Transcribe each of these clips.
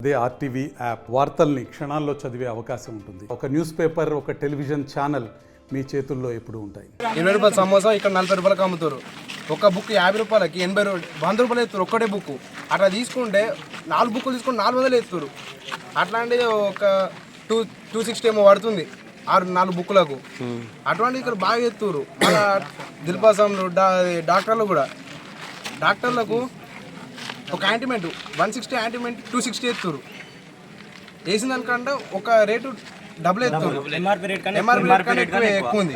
అదే RTV app వార్తల్ని క్షణాల్లో చదివే అవకాశం ఉంటుంది. ఒక న్యూస్ పేపర్, ఒక టెలివిజన్ ఛానల్ మీ చేతుల్లో ఎప్పుడు ఉంటాయి. 20 రూపాయల సమోసా ఇక్కడ 40 రూపాయలకు అమ్ముతారు. ఒక బుక్ 50 రూపాయలకి 80 100 రూపాయలు ఎత్తారు ఒక్కటే బుక్. అట్లా తీసుకుంటే 4 బుక్కులు తీసుకుంటే 400 ఎత్తారు. అట్లాంటిది ఒక 260 ఏమో పడుతుంది 4 బుక్కులకు. అటువంటిది ఇక్కడ బాగా ఎత్తురు. అలా దిల్పాసంలు డాక్టర్లు కూడా డాక్టర్లకు ఒక యాంటీమెంట్ 160 యాంటీమెంట్ 260 ఎత్తురు. వేసిన దానికంటే ఒక రేటు డబుల్ ఎత్తురు. ఎంఆర్పీ రేట్ కంటే ఎక్కువ ఉంది.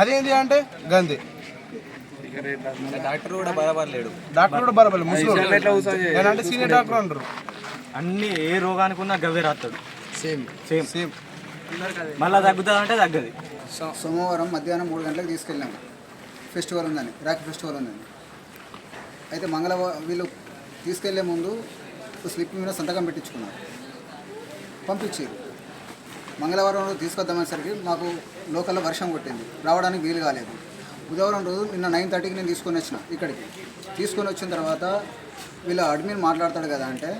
అదేంటి అంటే గంది డాక్టర్ కూడా బరాబర్లేడు. ముస్లిం అంటే సీనియర్ డాక్టర్ అంటారు. అన్ని ఏ రోగానికి ఉన్నా గవ్వే రాస్తాడు. సేమ్ మళ్ళీ తగ్గుతుంది అంటే తగ్గది. సోమవారం మధ్యాహ్నం 3 గంటలకు తీసుకెళ్ళాము. ఫెస్టివల్ ఉందని, రాఖీ ఫెస్టివల్ ఉందని. అయితే వీళ్ళు తీసుకెళ్లే ముందు స్లిప్ మీద సంతకం పెట్టించుకున్నారు, పంపించారు. మంగళవారం రోజు తీసుకొద్దామనేసరికి మాకు లోకల్లో వర్షం కొట్టింది, రావడానికి వీలు కాలేదు. బుధవారం రోజు నిన్న 9:30కి నేను తీసుకొని వచ్చిన. ఇక్కడికి తీసుకొని వచ్చిన తర్వాత వీళ్ళ అడ్మిన్ మాట్లాడతాడు కదా అంటే,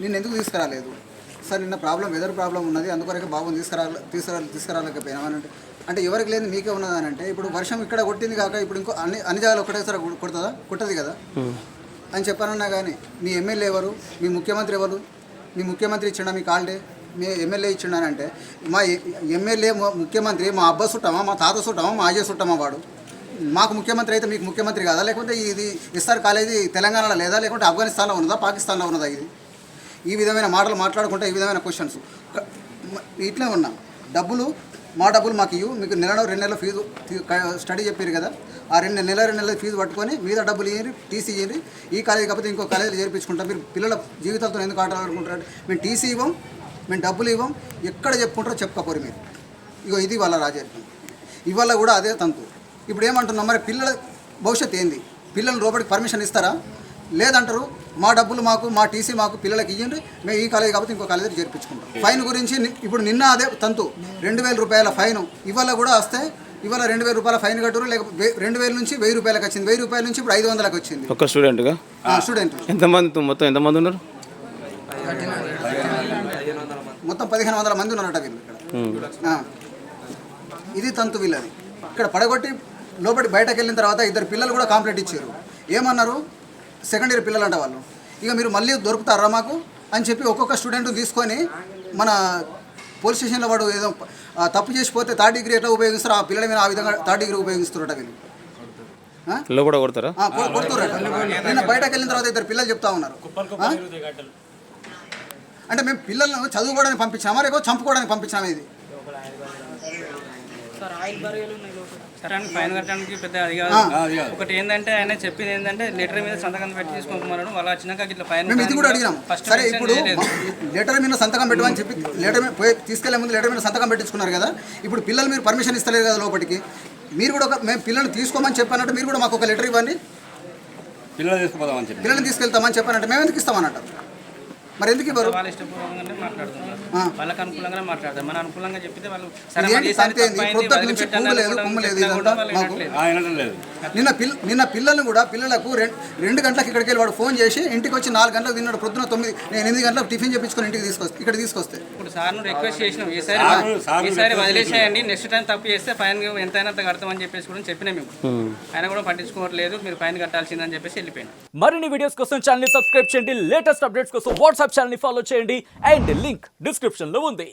నేను ఎందుకు తీసుకురాలేదు సార్, నిన్న వెదర్ ప్రాబ్లం ఉన్నది, అందుకొరకే బాబుని తీసుకురాలేకపోయినా అంటే ఎవరికి లేదు మీకే ఉన్నదని అంటే, ఇప్పుడు వర్షం ఇక్కడ కొట్టింది కాక ఇప్పుడు ఇంకో అన్ని జాగాలు ఒకటేసారి కొట్టదు కదా అని చెప్పానన్నా. కానీ మీ ఎమ్మెల్యే ఎవరు, మీ ముఖ్యమంత్రి ఎవరు, మీ ముఖ్యమంత్రి ఇచ్చిండా మీకు హాలిడే, మీ ఎమ్మెల్యే ఇచ్చిండని అంటే, మా ఎమ్మెల్యే ముఖ్యమంత్రి మా అబ్బా చుట్టామా, మా తాత చుట్టామా, మా అయ్య చుట్టామా వాడు? మాకు ముఖ్యమంత్రి అయితే మీకు ముఖ్యమంత్రి కాదా? లేకపోతే ఇది ఎస్ఆర్ కాలేజీ తెలంగాణలో లేదా, లేకుంటే ఆఫ్ఘనిస్తాన్లో ఉన్నదా, పాకిస్తాన్లో ఉన్నదా? ఇది ఈ విధమైన మాటలు మాట్లాడుకుంటే ఈ విధమైన క్వశ్చన్స్ ఇట్లే ఉన్నా. మా డబ్బులు మాకు ఇవ్వు, మీకు 2 నెలల ఫీజు స్టడీ చెప్పారు కదా, ఆ 2 నెలల ఫీజు పట్టుకొని మీద డబ్బులు ఇవ్వండి, టీసీ ఇవ్వండి. ఈ కాలేజీ కాకపోతే ఇంకో కాలేజీలో చేర్పించుకుంటాం. మీరు పిల్లల జీవితాలతో ఎందుకు ఆటలాడుకుంటారు? మేము టీసీ ఇవ్వం, మేము డబ్బులు ఇవ్వం, ఎక్కడ చెప్పుకుంటారో చెప్పుకోరు మీరు. ఇగో ఇది వాళ్ళ రాజకీయం. ఇవాళ కూడా అదే తంతు. ఇప్పుడు ఏమంటున్నాం, మరి పిల్లల భవిష్యత్తు ఏంది? పిల్లలు లోపలికి పర్మిషన్ ఇస్తారా? లేదంటారు. మా డబ్బులు మాకు, మా టీసీ మాకు, పిల్లలకి ఇవ్వండి, మేము ఈ కాలేజీ కాబట్టి ఇంకో కాలేజీ చేర్పించుకుంటాం. ఫైన్ గురించి ఇప్పుడు నిన్న అదే తంతు, 2000 రూపాయల ఫైన్. ఇవాళ కూడా వస్తే ఇవాళ 2000 రూపాయల ఫైన్ కట్టరు, లేకపోతే 2000 నుంచి 1000 రూపాయలకు వచ్చింది, 1000 రూపాయల నుంచి ఇప్పుడు 500లకు వచ్చింది. ఒక స్టూడెంట్ మొత్తం ఎంతమంది ఉన్నారు? మొత్తం 1500 మంది ఉన్నారట వీళ్ళు ఇక్కడ. ఇది తంతు వీళ్ళది. ఇక్కడ పడగొట్టి లోపలి బయటకు వెళ్ళిన తర్వాత 2 పిల్లలు కూడా కంప్లైంట్ ఇచ్చారు. ఏమన్నారు? సెకండ్ ఇయర్ పిల్లలు అంట వాళ్ళు. ఇక మీరు మళ్ళీ దొరుకుతారా మాకు అని చెప్పి ఒక్కొక్క స్టూడెంట్ తీసుకొని మన పోలీస్ స్టేషన్లో వాడు ఏదో తప్పు చేసిపోతే 3rd డిగ్రీ ఎట్లా ఉపయోగిస్తారు, ఆ పిల్లల మీద ఆ విధంగా 3rd డిగ్రీ ఉపయోగిస్తారట వీళ్ళు. కూడా కొడతారా? కొడుతురట. నిన్న బయటకు వెళ్ళిన తర్వాత 2 పిల్లలు చెప్తా ఉన్నారు. అంటే మేము పిల్లలను చదువుకోవడానికి పంపించామా, రేపు చంపుకోవడానికి పంపించాము? ఇది ఫైన్ కట్టడానికి పెద్ద అది కాదు. ఒకటి ఏంటంటే ఆయన చెప్పింది ఏంటంటే లెటర్ మీద సంతకం పెట్టి తీసుకుంటున్నాను, వాళ్ళు వచ్చినాక ఇట్లా ఫైన్. మేము ఇది కూడా అడిగినాం. సరే, ఇప్పుడు లెటర్ మీద సంతకం పెట్టమని చెప్పి లెటర్ మీద తీసుకెళ్లే ముందు లెటర్ మీద సంతకం పెట్టించుకున్నారు కదా, ఇప్పుడు పిల్లలు మీరు పర్మిషన్ ఇస్తలేరు కదా లోపలికి. మీరు కూడా మేము పిల్లల్ని తీసుకోమని చెప్పానంటే మీరు కూడా మాకు ఒక లెటర్ ఇవ్వండి, పిల్లల్ని తీసుకెళ్తామని చెప్పానంటే మేము ఎందుకు ఇస్తామన్నట్టు? మరి ఎందుకు ఇవ్వరు? వాళ్ళ ఇష్టపూర్వకంగానే మాట్లాడుతున్నారు, వాళ్ళకి అనుకూలంగానే మాట్లాడతారు. మన అనుకూలంగా చెప్పితే వాళ్ళు నిన్న పిల్లలు కూడా పిల్లలకు 2 గంటలకు ఇక్కడికి వెళ్ళి వాడు ఫోన్ చేసి ఇంటికి వచ్చి 4 గంటలకు తిన్నాడు. పొద్దున 8 గంటలకు టిఫిన్ చేపించుకొని ఇంటికి ఇక్కడ తీసుకొస్తే ఇప్పుడు సార్ను రిక్వెస్ట్ చేసినాం, ఈసారి వదిలేసేయండి, నెక్స్ట్ టైం తప్పు చేస్తే ఫైన్ ఎంతైనా కడతామని చెప్పేసి కూడా చెప్పినా మేము. ఆయన కూడా పట్టించుకోవట్లేదు, మీరు ఫైన్ కట్టాల్సిందని చెప్పేసి వెళ్ళిపోయాను. మరిన్ని వీడియోస్ కోసం ఛానల్ ని సబ్స్క్రైబ్ చేయండి, లేటెస్ట్ అప్డేట్స్ కోసం వాట్సాప్ ఛానల్ ని ఫాలో చేయండి, అండ్ లింక్ డిస్క్రిప్షన్ లో ఉంది.